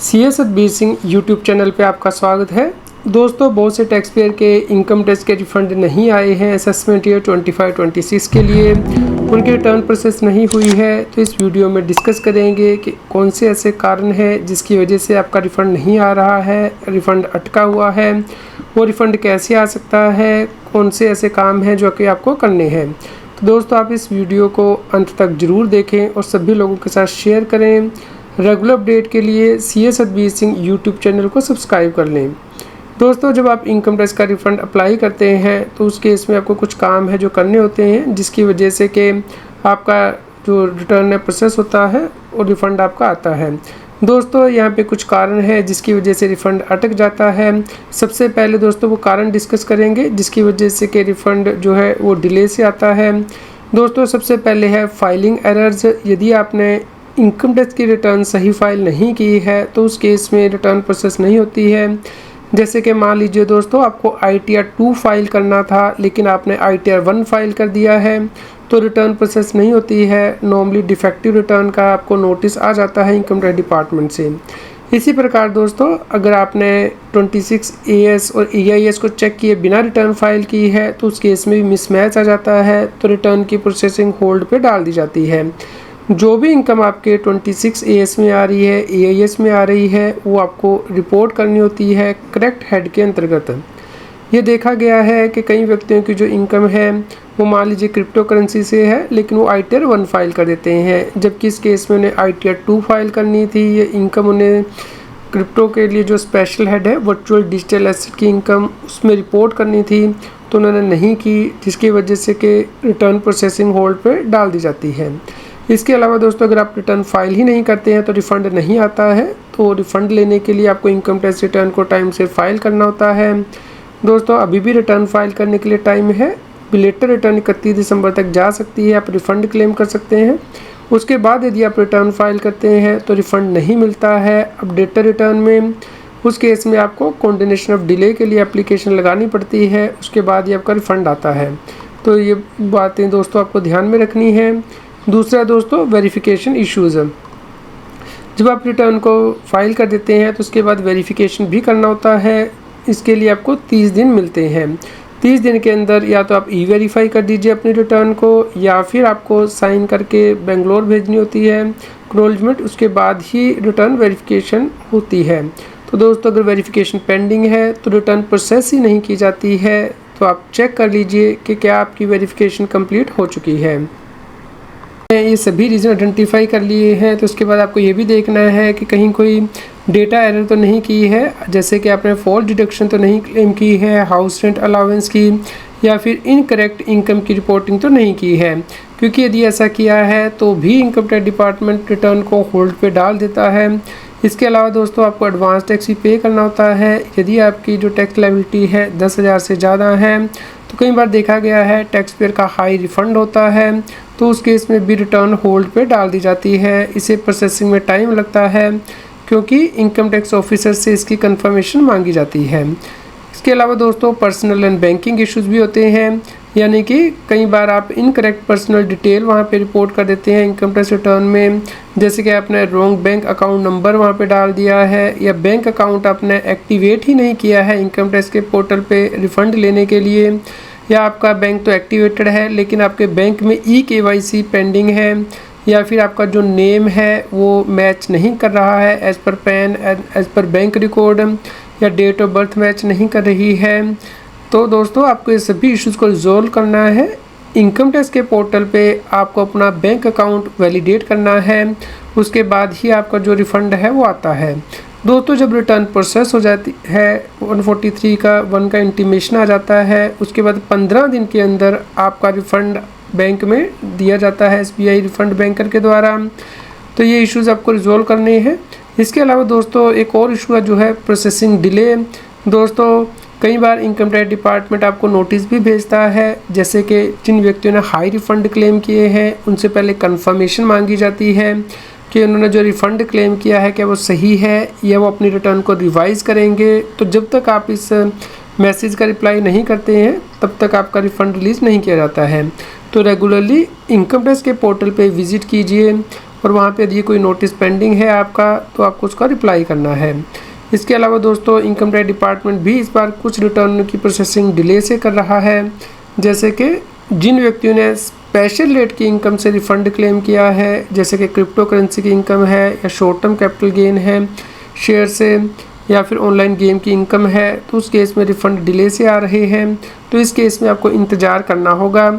CS Satbir Singh YouTube channel पे आपका स्वागत है। दोस्तों, बहुत से टैक्स पेयर के इनकम टैक्स के रिफंड नहीं आए हैं असेसमेंट ईयर 25-26 के लिए, उनकी रिटर्न प्रोसेस नहीं हुई है। तो इस वीडियो में डिस्कस करेंगे कि कौन से ऐसे कारण हैं जिसकी वजह से आपका रिफ़ंड नहीं आ रहा है, रिफ़ंड अटका हुआ है, वो रिफ़ंड कैसे आ सकता है, कौन से ऐसे काम हैं जो कि आपको करने हैं। तो दोस्तों, आप इस वीडियो को अंत तक ज़रूर देखें और सभी लोगों के साथ शेयर करें। रेगुलर अपडेट के लिए CS Satbir Singh YouTube channel को सब्सक्राइब कर लें। दोस्तों, जब आप इनकम टैक्स का रिफ़ंड अप्लाई करते हैं तो उस केस में आपको कुछ काम है जो करने होते हैं, जिसकी वजह से कि आपका जो रिटर्न है प्रोसेस होता है और रिफ़ंड आपका आता है। दोस्तों, यहाँ पे कुछ कारण है जिसकी वजह से रिफ़ंड अटक जाता है। सबसे पहले दोस्तों वो कारण डिस्कस करेंगे जिसकी वजह से कि रिफ़ंड जो है वो डिले से आता है। दोस्तों, सबसे पहले है फाइलिंग एरर्स। यदि आपने इनकम टैक्स की रिटर्न सही फाइल नहीं की है तो उस केस में रिटर्न प्रोसेस नहीं होती है। जैसे कि मान लीजिए दोस्तों, आपको ITR 2 फाइल करना था लेकिन आपने ITR 1 फाइल कर दिया है तो रिटर्न प्रोसेस नहीं होती है। नॉर्मली डिफेक्टिव रिटर्न का आपको नोटिस आ जाता है इनकम टैक्स डिपार्टमेंट से। इसी प्रकार दोस्तों, अगर आपने 26 AS और EIS को चेक किए बिना रिटर्न फाइल की है तो उस केस में भी मिसमैच आ जाता है, तो रिटर्न की प्रोसेसिंग होल्ड पे डाल दी जाती है। जो भी इनकम आपके 26 AS में आ रही है, EIS में आ रही है, वो आपको रिपोर्ट करनी होती है करेक्ट हेड के अंतर्गत। ये देखा गया है कि कई व्यक्तियों की जो इनकम है वो मान लीजिए क्रिप्टो करेंसी से है लेकिन वो ITR 1 फाइल कर देते हैं, जबकि इस केस में उन्हें ITR 2 फाइल करनी थी। ये इनकम उन्हें क्रिप्टो के लिए जो स्पेशल हेड है वर्चुअल डिजिटल एसेट की इनकम, उसमें रिपोर्ट करनी थी तो उन्होंने नहीं की, जिसकी वजह से कि रिटर्न प्रोसेसिंग होल्ड पर डाल दी जाती है। इसके अलावा दोस्तों, अगर आप रिटर्न फाइल ही नहीं करते हैं तो रिफ़ंड नहीं आता है। तो रिफ़ंड लेने के लिए आपको इनकम टैक्स रिटर्न को टाइम से फाइल करना होता है। दोस्तों, अभी भी रिटर्न फाइल करने के लिए टाइम है। बिलेटर रिटर्न 31 दिसंबर तक जा सकती है, आप रिफ़ंड क्लेम कर सकते हैं। उसके बाद यदि आप रिटर्न फाइल करते हैं तो रिफ़ंड नहीं मिलता है अपडेटर रिटर्न में, उस केस में आपको कंडोनेशन ऑफ डिले के लिए एप्लीकेशन लगानी पड़ती है, उसके बाद ही आपका रिफ़ंड आता है। तो ये बातें दोस्तों आपको ध्यान में रखनी है। दूसरा दोस्तों, वेरिफिकेशन इश्यूज़। जब आप रिटर्न को फाइल कर देते हैं तो उसके बाद वेरिफिकेशन भी करना होता है। इसके लिए आपको 30 दिन मिलते हैं। 30 दिन के अंदर या तो आप E-वेरीफाई कर दीजिए अपनी रिटर्न को, या फिर आपको साइन करके बेंगलोर भेजनी होती है एक्नॉलेजमेंट, उसके बाद ही रिटर्न वेरिफिकेशन होती है। तो दोस्तों, अगर वेरिफिकेशन पेंडिंग है तो रिटर्न प्रोसेस ही नहीं की जाती है, तो आप चेक कर लीजिए कि क्या आपकी वेरिफिकेशन कंप्लीट हो चुकी है। ये सभी रीज़न आइडेंटिफाई कर लिए हैं तो उसके बाद आपको ये भी देखना है कि कहीं कोई डेटा एरर तो नहीं की है, जैसे कि आपने फॉल्ट डिडक्शन तो नहीं क्लेम की है, हाउस रेंट अलाउंस की, या फिर इनकरेक्ट इनकम की रिपोर्टिंग तो नहीं की है। क्योंकि यदि ऐसा किया है तो भी इनकम टैक्स डिपार्टमेंट रिटर्न को होल्ड पे डाल देता है। इसके अलावा दोस्तों, आपको एडवांस टैक्स भी पे करना होता है। यदि आपकी जो टैक्स लायबिलिटी है 10,000 से ज़्यादा है तो कई बार देखा गया है टैक्स पेयर का हाई रिफ़ंड होता है, तो उस केस में भी रिटर्न होल्ड पे डाल दी जाती है। इसे प्रोसेसिंग में टाइम लगता है क्योंकि इनकम टैक्स ऑफिसर से इसकी कंफर्मेशन मांगी जाती है। इसके अलावा दोस्तों, पर्सनल एंड बैंकिंग इश्यूज़ भी होते हैं, यानी कि कई बार आप इनकरेक्ट पर्सनल डिटेल वहाँ पे रिपोर्ट कर देते हैं इनकम टैक्स रिटर्न में, जैसे कि आपने रॉन्ग बैंक अकाउंट नंबर वहाँ पे डाल दिया है, या बैंक अकाउंट आपने एक्टिवेट ही नहीं किया है इनकम टैक्स के पोर्टल पे रिफ़ंड लेने के लिए, या आपका बैंक तो एक्टिवेटेड है लेकिन आपके बैंक में eKYC पेंडिंग है, या फिर आपका जो नेम है वो मैच नहीं कर रहा है as per pan, as per bank record, या डेट ऑफ बर्थ मैच नहीं कर रही है। तो दोस्तों, आपको ये सभी इश्यूज़ को रिजॉल्व करना है। इनकम टैक्स के पोर्टल पे आपको अपना बैंक अकाउंट वैलिडेट करना है, उसके बाद ही आपका जो रिफ़ंड है वो आता है। दोस्तों, जब रिटर्न प्रोसेस हो जाती है 143 का 1 का इंटीमेशन आ जाता है, उसके बाद 15 दिन के अंदर आपका रिफ़ंड बैंक में दिया जाता है SBI रिफ़ंड बैंकर के द्वारा। तो ये इश्यूज़ आपको रिजॉल्व करने हैं। इसके अलावा दोस्तों, एक और इशू जो है प्रोसेसिंग डिले। दोस्तों, कई बार इनकम टैक्स डिपार्टमेंट आपको नोटिस भी भेजता है, जैसे कि जिन व्यक्तियों ने हाई रिफ़ंड क्लेम किए हैं उनसे पहले कंफर्मेशन मांगी जाती है कि उन्होंने जो रिफ़ंड क्लेम किया है क्या वो सही है, या वो अपनी रिटर्न को रिवाइज़ करेंगे। तो जब तक आप इस मैसेज का रिप्लाई नहीं करते हैं तब तक आपका रिफ़ंड रिलीज़ नहीं किया जाता है। तो रेगुलरली इनकम टैक्स के पोर्टल पे विज़िट कीजिए और वहाँ पे यदि कोई नोटिस पेंडिंग है आपका तो आपको उसका रिप्लाई करना है। इसके अलावा दोस्तों इनकम टैक्स डिपार्टमेंट भी इस बार कुछ रिटर्न की प्रोसेसिंग डिले से कर रहा है, जैसे कि जिन व्यक्तियों ने स्पेशल रेट की इनकम से रिफ़ंड क्लेम किया है, जैसे कि क्रिप्टो करेंसी की इनकम है या शॉर्ट टर्म कैपिटल गेन है शेयर से या फिर ऑनलाइन गेम की इनकम है, तो उस केस में रिफ़ंड डिले से आ रहे हैं, तो इस केस में आपको इंतज़ार करना होगा।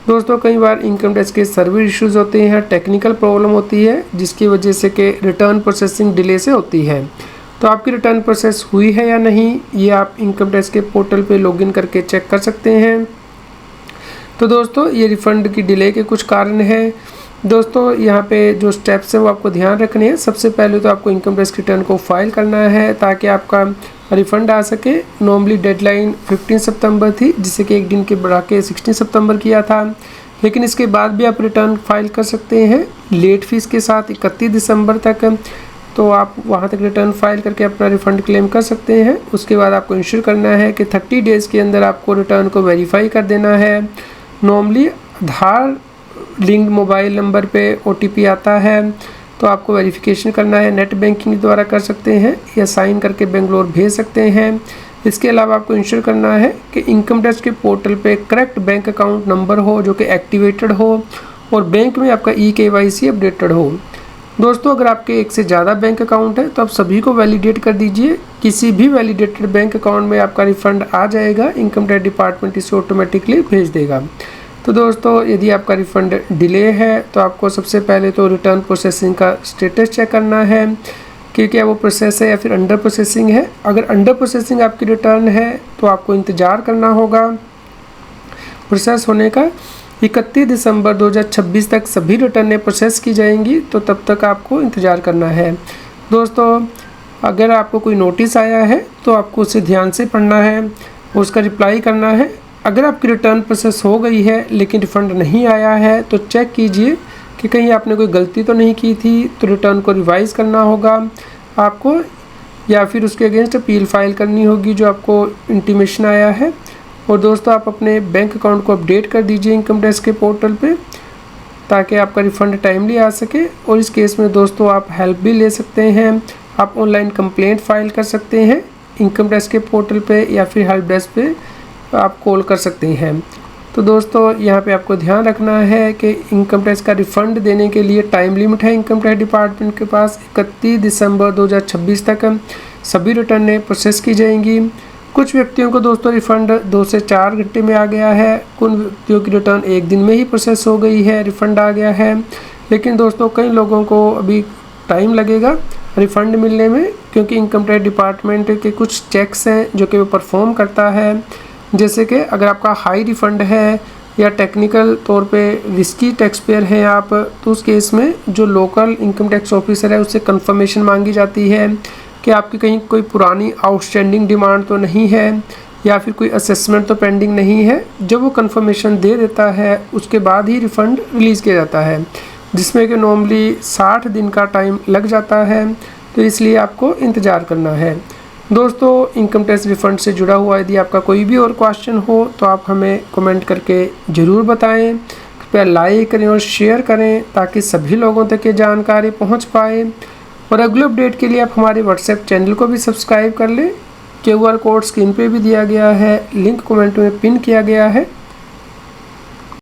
दोस्तों कई बार इनकम टैक्स के सर्वर इश्यूज़ होते हैं, टेक्निकल प्रॉब्लम होती है जिसकी वजह से कि रिटर्न प्रोसेसिंग डिले से होती है। तो आपकी रिटर्न प्रोसेस हुई है या नहीं, ये आप इनकम टैक्स के पोर्टल पे लॉगिन करके चेक कर सकते हैं। तो दोस्तों ये रिफ़ंड की डिले के कुछ कारण हैं। दोस्तों यहाँ पे जो स्टेप्स हैं वो आपको ध्यान रखने हैं। सबसे पहले तो आपको इनकम टैक्स रिटर्न को फाइल करना है ताकि आपका रिफ़ंड आ सके। नॉर्मली डेडलाइन 15 सितंबर थी, जिसे कि एक दिन के बढ़ा के 16 सितंबर किया था, लेकिन इसके बाद भी आप रिटर्न फाइल कर सकते हैं लेट फीस के साथ 31 दिसंबर तक। तो आप वहाँ तक रिटर्न फाइल करके अपना रिफ़ंड क्लेम कर सकते हैं। उसके बाद आपको इंश्योर करना है कि 30 डेज़ के अंदर आपको रिटर्न को वेरीफाई कर देना है। नॉर्मली आधार लिंक मोबाइल नंबर पे OTP आता है, तो आपको वेरिफिकेशन करना है। नेट बैंकिंग द्वारा कर सकते हैं या साइन करके बेंगलोर भेज सकते हैं। इसके अलावा आपको इंश्योर करना है कि इनकम टैक्स के पोर्टल पे करेक्ट बैंक अकाउंट नंबर हो जो कि एक्टिवेटेड हो और बैंक में आपका eKYC अपडेटेड हो। दोस्तों अगर आपके एक से ज़्यादा बैंक अकाउंट है तो आप सभी को वैलिडेट कर दीजिए। किसी भी वैलिडेटेड बैंक अकाउंट में आपका रिफ़ंड आ जाएगा, इनकम टैक्स डिपार्टमेंट इसे ऑटोमेटिकली भेज देगा। तो दोस्तों यदि आपका रिफ़ंड डिले है तो आपको सबसे पहले तो रिटर्न प्रोसेसिंग का स्टेटस चेक करना है कि क्या वो प्रोसेस है या फिर अंडर प्रोसेसिंग है। अगर अंडर प्रोसेसिंग आपकी रिटर्न है तो आपको इंतज़ार करना होगा प्रोसेस होने का। 31 दिसंबर 2026 तक सभी रिटर्नें प्रोसेस की जाएंगी, तो तब तक आपको इंतज़ार करना है। दोस्तों अगर आपको कोई नोटिस आया है तो आपको उसे ध्यान से पढ़ना है और उसका रिप्लाई करना है। अगर आपकी रिटर्न प्रोसेस हो गई है लेकिन रिफ़ंड नहीं आया है तो चेक कीजिए कि कहीं आपने कोई गलती तो नहीं की थी, तो रिटर्न को रिवाइज़ करना होगा आपको, या फिर उसके अगेंस्ट अपील फाइल करनी होगी जो आपको इंटीमेशन आया है। और दोस्तों आप अपने बैंक अकाउंट को अपडेट कर दीजिए इनकम टैक्स के पोर्टल पे ताकि आपका रिफ़ंड टाइमली आ सके। और इस केस में दोस्तों आप हेल्प भी ले सकते हैं, आप ऑनलाइन कंप्लेंट फाइल कर सकते हैं इनकम टैक्स के पोर्टल पे या फिर हेल्प डेस्क पे आप कॉल कर सकते हैं। तो दोस्तों यहाँ पे आपको ध्यान रखना है कि इनकम टैक्स का रिफ़ंड देने के लिए टाइम लिमिट है इनकम टैक्स डिपार्टमेंट के पास। 31 दिसंबर 2026 तक सभी रिटर्नें प्रोसेस की जाएंगी। कुछ व्यक्तियों को दोस्तों रिफ़ंड 2 से 4 घंटे में आ गया है, कुछ व्यक्तियों की रिटर्न एक दिन में ही प्रोसेस हो गई है, रिफ़ंड आ गया है। लेकिन दोस्तों कई लोगों को अभी टाइम लगेगा रिफ़ंड मिलने में, क्योंकि इनकम टैक्स डिपार्टमेंट के कुछ चेक्स हैं जो कि वो परफॉर्म करता है। जैसे कि अगर आपका हाई रिफ़ंड है या टेक्निकल तौर पे रिस्की टैक्स पेयर हैं आप, तो उस केस में जो लोकल इनकम टैक्स ऑफिसर है उससे कंफर्मेशन मांगी जाती है कि आपकी कहीं कोई पुरानी आउटस्टैंडिंग डिमांड तो नहीं है या फिर कोई असेसमेंट तो पेंडिंग नहीं है। जब वो कंफर्मेशन दे देता है उसके बाद ही रिफ़ंड रिलीज़ किया जाता है, जिसमें कि नॉर्मली 60 दिन का टाइम लग जाता है, तो इसलिए आपको इंतज़ार करना है। दोस्तों इनकम टैक्स रिफ़ंड से जुड़ा हुआ यदि आपका कोई भी और क्वेश्चन हो तो आप हमें कमेंट करके ज़रूर बताएं। कृपया लाइक करें और शेयर करें ताकि सभी लोगों तक ये जानकारी पहुंच पाए। और अगले अपडेट के लिए आप हमारे व्हाट्सएप चैनल को भी सब्सक्राइब कर लें। QR कोड स्क्रीन पे भी दिया गया है, लिंक कमेंट में पिन किया गया है।